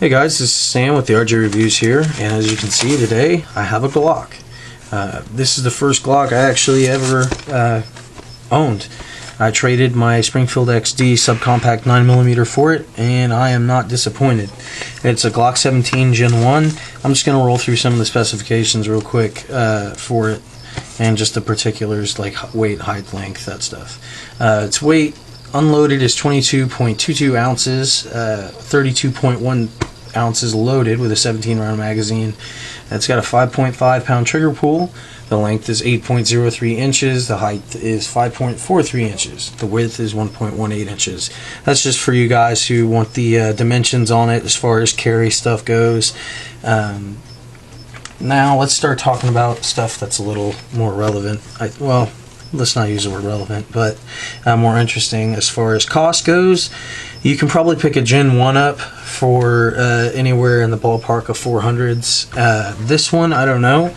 Hey guys, this is Sam with the RJ Reviews here, and as you can see today, I have a Glock. This is the first Glock I actually ever owned. I traded my Springfield XD subcompact 9mm for it, and I am not disappointed. It's a Glock 17 Gen 1. I'm just going to roll through some of the specifications real quick for it, and just the particulars like weight, height, length, that stuff. Its weight unloaded is 22.22 ounces, 32.1 ounces loaded with a 17 round magazine. It's got a 5.5 pound trigger pull. The length is 8.03 inches. The height is 5.43 inches. The width is 1.18 inches. That's just for you guys who want the dimensions on it as far as carry stuff goes. Now let's start talking about stuff that's a little more relevant. Well, let's not use the word relevant, but more interesting as far as cost goes. You can probably pick a Gen 1 up for anywhere in the ballpark of 400s. This one, I don't know.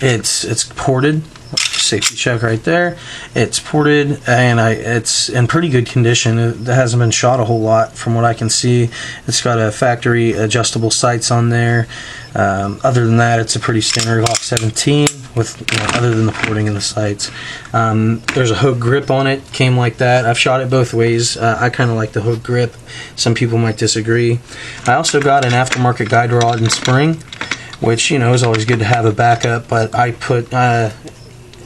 It's ported. Safety check right there. It's ported, and it's in pretty good condition. It hasn't been shot a whole lot from what I can see. It's got a factory adjustable sights on there. Other than that, it's a pretty standard Glock 17 with, other than the porting and the sights. There's a hook grip on it. Came like that. I've shot it both ways. I kind of like the hook grip. Some people might disagree. I also got an aftermarket guide rod and spring, which is always good to have a backup. But I put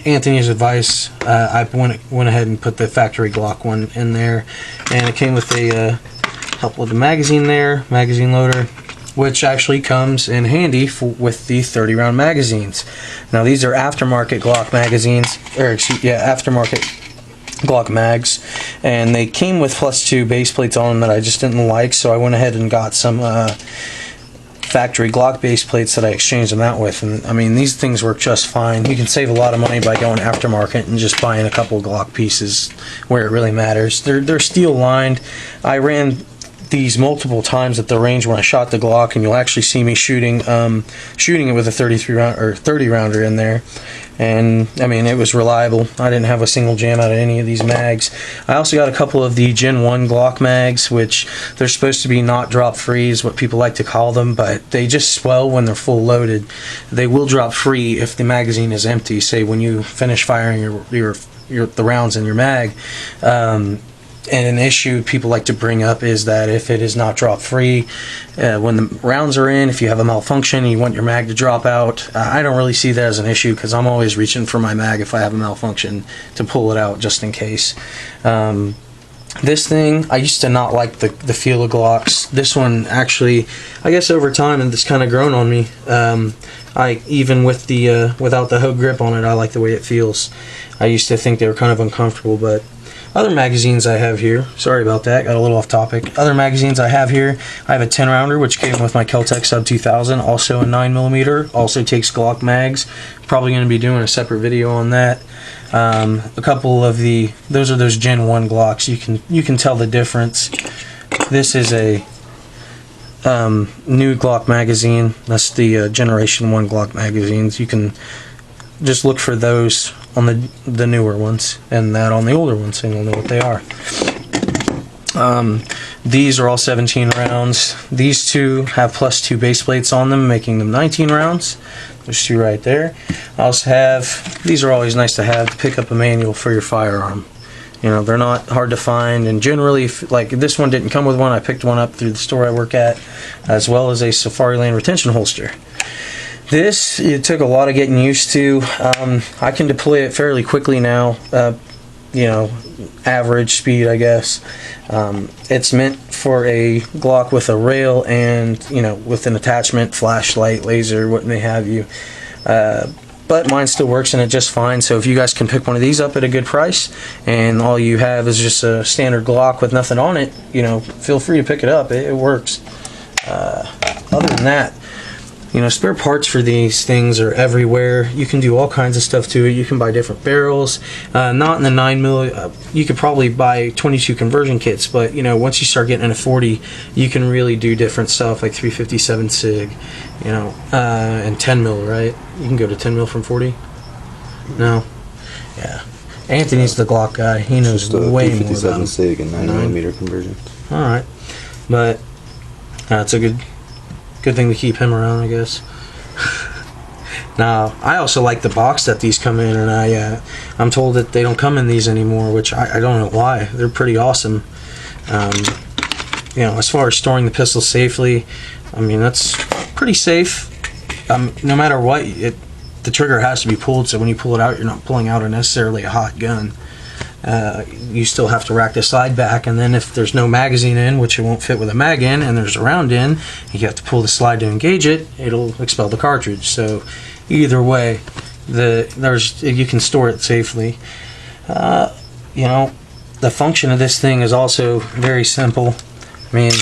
Anthony's advice. I went ahead and put the factory Glock one in there, and it came with a couple of the magazine there, magazine loader, which actually comes in handy with the 30 round magazines. Now these are aftermarket Glock magazines, or aftermarket Glock mags, and they came with +2 base plates on them that I just didn't like, so I went ahead and got some factory Glock base plates that I exchanged them out with. And I mean, these things work just fine. You can save a lot of money by going aftermarket and just buying a couple of Glock pieces where it really matters. They're steel lined. I ran these multiple times at the range when I shot the Glock, and you'll actually see me shooting it with a 33 round or 30 rounder in there. And I mean, it was reliable. I didn't have a single jam out of any of these mags. I also got a couple of the Gen 1 Glock mags, which they're supposed to be not drop free is what people like to call them, but they just swell when they're full loaded. They will drop free if the magazine is empty. Say when you finish firing the rounds in your mag. And an issue people like to bring up is that if it is not drop free, when the rounds are in, if you have a malfunction and you want your mag to drop out, I don't really see that as an issue, because I'm always reaching for my mag if I have a malfunction to pull it out just in case. This thing, I used to not like the feel of Glocks. This one actually, I guess over time, and it's kind of grown on me. Even with the without the hook grip on it, I like the way it feels. I used to think they were kind of uncomfortable, but other magazines I have here, sorry about that, got a little off topic. Other magazines I have here, I have a 10 rounder, which came with my Kel-Tec Sub 2000, also a 9mm, also takes Glock mags. Probably going to be doing a separate video on that. A couple of those are those Gen 1 Glocks. You can tell the difference. This is a new Glock magazine. That's the Generation 1 Glock magazines. You can just look for those on the newer ones, and that on the older ones, and you'll know what they are. These are all 17 rounds. These two have +2 base plates on them, making them 19 rounds. There's two right there. I also have, these are always nice to have, to pick up a manual for your firearm. They're not hard to find, and generally, like this one didn't come with one, I picked one up through the store I work at, as well as a Safari Lane retention holster. This, it took a lot of getting used to. I can deploy it fairly quickly now, average speed, I guess. It's meant for a Glock with a rail and, with an attachment, flashlight, laser, what may have you. But mine still works in it just fine, so if you guys can pick one of these up at a good price, and all you have is just a standard Glock with nothing on it, feel free to pick it up. It works. Other than that, spare parts for these things are everywhere. You can do all kinds of stuff to it. You can buy different barrels. Not in the 9mm. You could probably buy 22 conversion kits, but once you start getting into 40, you can really do different stuff like 357 SIG, and 10mm, right? You can go to 10mm from 40. No, yeah. Anthony's the Glock guy. He knows way more about 357 SIG and 9mm conversion. All right, but it's a good thing to keep him around, I guess. Now, I also like the box that these come in, and I'm told that they don't come in these anymore, which I don't know why. They're pretty awesome. You know, as far as storing the pistol safely, I mean, that's pretty safe. No matter what, the trigger has to be pulled, so when you pull it out, you're not pulling out necessarily a hot gun. You still have to rack the slide back, and then if there's no magazine in, which it won't fit with a mag in, and there's a round in, you have to pull the slide to engage it. It'll expel the cartridge. So either way, you can store it safely. You know, the function of this thing is also very simple. I mean,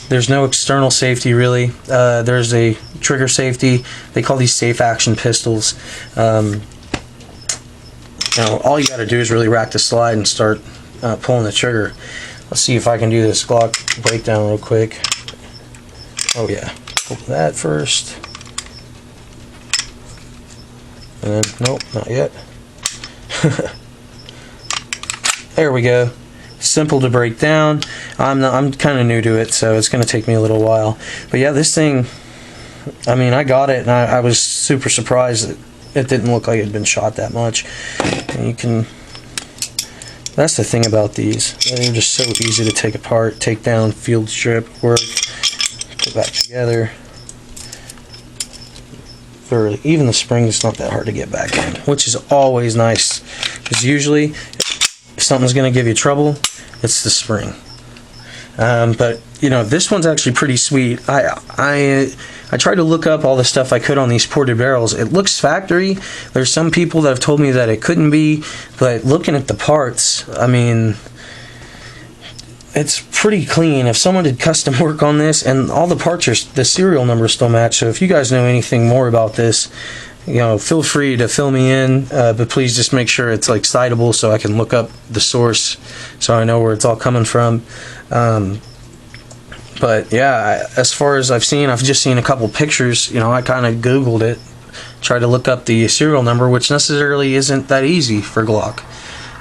there's no external safety really. There's a trigger safety. They call these safe action pistols. You know, all you got to do is really rack the slide and start pulling the trigger. Let's see if I can do this Glock breakdown real quick. Oh yeah, open that first. And then, nope, not yet. There we go. Simple to break down. I'm kind of new to it, so it's going to take me a little while. But yeah, this thing, I mean, I got it, and I was super surprised that it didn't look like it had been shot that much. And you can, that's the thing about these. They're just so easy to take apart, take down, field strip, work, put back together. Even the spring is not that hard to get back in, which is always nice, because usually if something's going to give you trouble, it's the spring. But you know, this one's actually pretty sweet. I tried to look up all the stuff I could on these ported barrels. It looks factory. There's some people that have told me that it couldn't be, but looking at the parts, I mean, it's pretty clean. If someone did custom work on this, and all the parts are, the serial numbers still match, so if you guys know anything more about this, you know, feel free to fill me in, but please just make sure it's like citable so I can look up the source so I know where it's all coming from. But yeah, as far as I've just seen a couple pictures. You know, I kind of Googled it, tried to look up the serial number, which necessarily isn't that easy for Glock.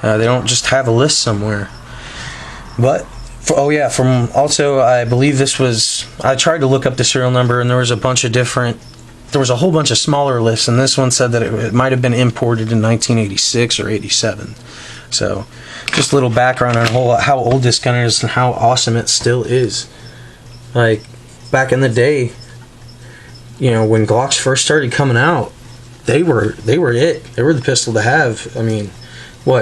They don't just have a list somewhere. But I believe this was, I tried to look up the serial number, and there was a whole bunch of smaller lists, and this one said that it might have been imported in 1986 or 87. So just a little background on how old this gun is and how awesome it still is. Like, back in the day, you know, when Glocks first started coming out, they were it. They were the pistol to have. I mean,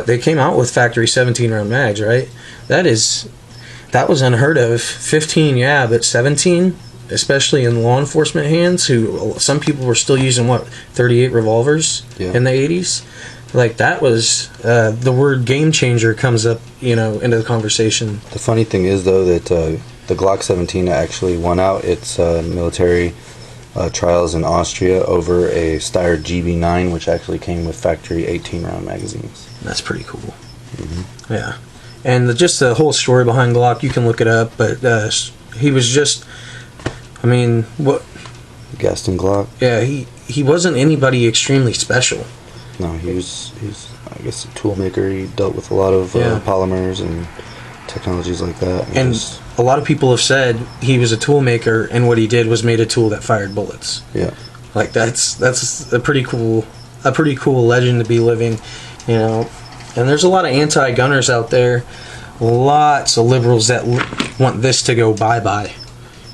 they came out with factory 17 round mags, right? That was unheard of. 15, yeah, but 17, especially in law enforcement hands, some people were still using 38 revolvers in the 80s. Like, that was the word game changer comes up, you know, into the conversation. The funny thing is, though, that the Glock 17 actually won out its military trials in Austria over a Steyr GB9, which actually came with factory 18 round magazines. That's pretty cool. Mm-hmm. Yeah. And just the whole story behind Glock, you can look it up, but he was just, I mean, Gaston Glock? Yeah, he wasn't anybody extremely special. No, he's I guess a tool maker. He dealt with a lot of polymers and technologies like that. And a lot of people have said he was a tool maker, and what he did was made a tool that fired bullets. Yeah. Like, that's a pretty cool legend to be living, you know. And there's a lot of anti-gunners out there, lots of liberals that want this to go bye-bye.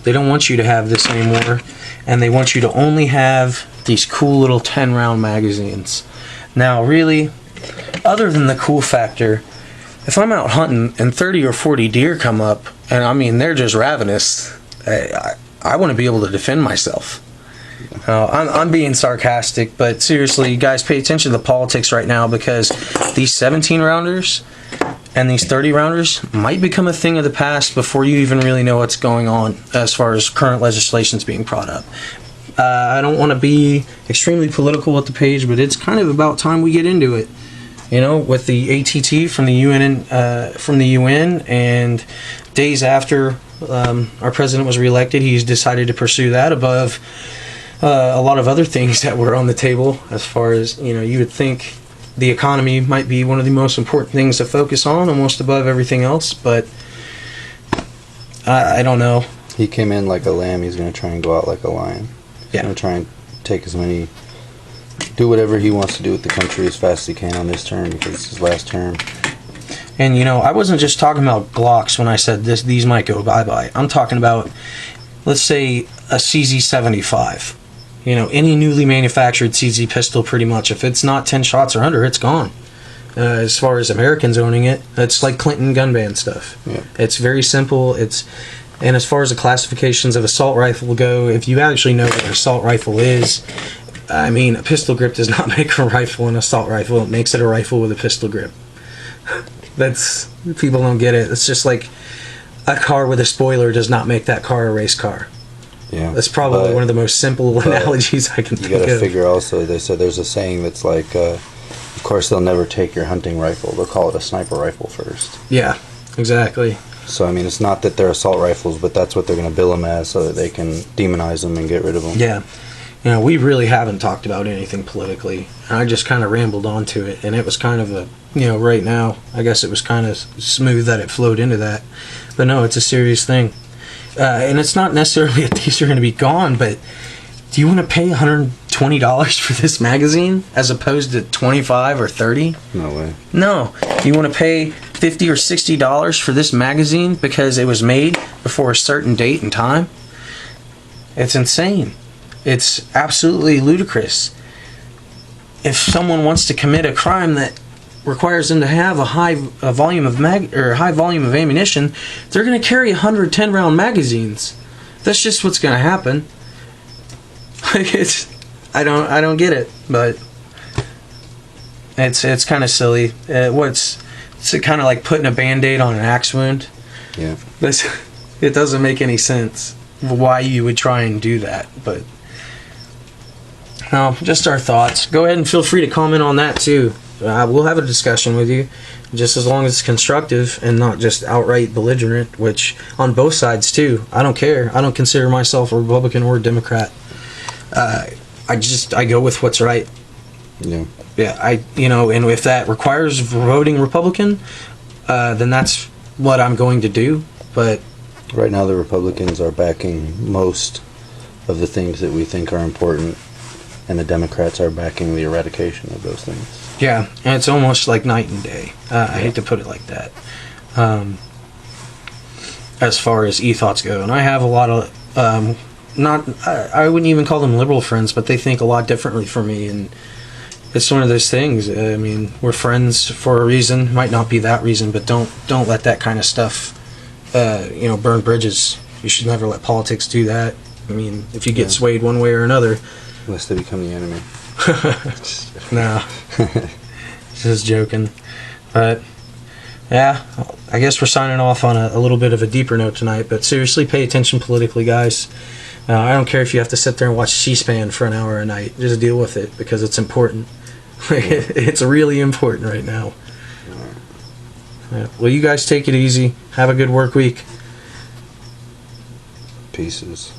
They don't want you to have this anymore, and they want you to only have these cool little 10-round magazines. Now, really, other than the cool factor, if I'm out hunting and 30 or 40 deer come up, and I mean, they're just ravenous, I want to be able to defend myself. I'm being sarcastic, but seriously, guys, pay attention to the politics right now, because these 17 rounders and these 30 rounders might become a thing of the past before you even really know what's going on as far as current legislation's being brought up. I don't want to be extremely political with the page, but it's kind of about time we get into it. You know, with the ATT from the UN, and days after our president was reelected, he's decided to pursue that above a lot of other things that were on the table. As far as, you know, you would think the economy might be one of the most important things to focus on, almost above everything else, but I don't know. He came in like a lamb. He's going to try and go out like a lion. He's Yeah. going to try and take do whatever he wants to do with the country as fast as he can on this term, because it's his last term. And I wasn't just talking about Glocks when I said these might go bye-bye. I'm talking about, let's say, a CZ75. Any newly manufactured CZ pistol, pretty much, if it's not 10 shots or under, it's gone. As far as Americans owning it, it's like Clinton gun ban stuff. Yeah. It's very simple. And as far as the classifications of assault rifle go, if you actually know what an assault rifle is, I mean, a pistol grip does not make a rifle an assault rifle. It makes it a rifle with a pistol grip. People don't get it. It's just like a car with a spoiler does not make that car a race car. Yeah. That's probably one of the most simple analogies I can think You got to of. figure also, they said there's a saying that's like, of course they'll never take your hunting rifle. They'll call it a sniper rifle first. Yeah, exactly. So, I mean, it's not that they're assault rifles, but that's what they're going to bill them as so that they can demonize them and get rid of them. Yeah. We really haven't talked about anything politically. I just kind of rambled onto it, and it was kind of right now, I guess it was kind of smooth that it flowed into that. But no, it's a serious thing. And it's not necessarily that these are going to be gone, but do you want to pay $120 for this magazine as opposed to $25 or $30? No way. No. You want to pay $50 or $60 for this magazine because it was made before a certain date and time? It's insane. It's absolutely ludicrous. If someone wants to commit a crime that requires them to have a high volume of ammunition, they're going to carry 110 round magazines. That's just what's going to happen. I don't get it, but it's kind of silly. It's kind of like putting a band-aid on an axe wound. Yeah. It doesn't make any sense why you would try and do that, but no, just our thoughts. Go ahead and feel free to comment on that too. We'll have a discussion with you, just as long as it's constructive and not just outright belligerent, which on both sides too. I don't care. I don't consider myself a Republican or a Democrat. I go with what's right. Yeah. Yeah, and if that requires voting Republican, then that's what I'm going to do. But right now the Republicans are backing most of the things that we think are important, and the Democrats are backing the eradication of those things. yeah, and it's almost like night and day. I hate to put it like that. As far as e-thoughts go, and I have a lot of I wouldn't even call them liberal friends, but they think a lot differently from me, and it's one of those things. I mean, we're friends for a reason. Might not be that reason, but don't let that kind of stuff burn bridges. You should never let politics do that. I mean, if you get swayed one way or another. Unless they become the enemy. No. Just joking. But yeah, I guess we're signing off on a little bit of a deeper note tonight, but seriously, pay attention politically, guys. I don't care if you have to sit there and watch C-SPAN for an hour a night. Just deal with it, because it's important. It's really important right now. Yeah. Well, you guys take it easy. Have a good work week. Pieces.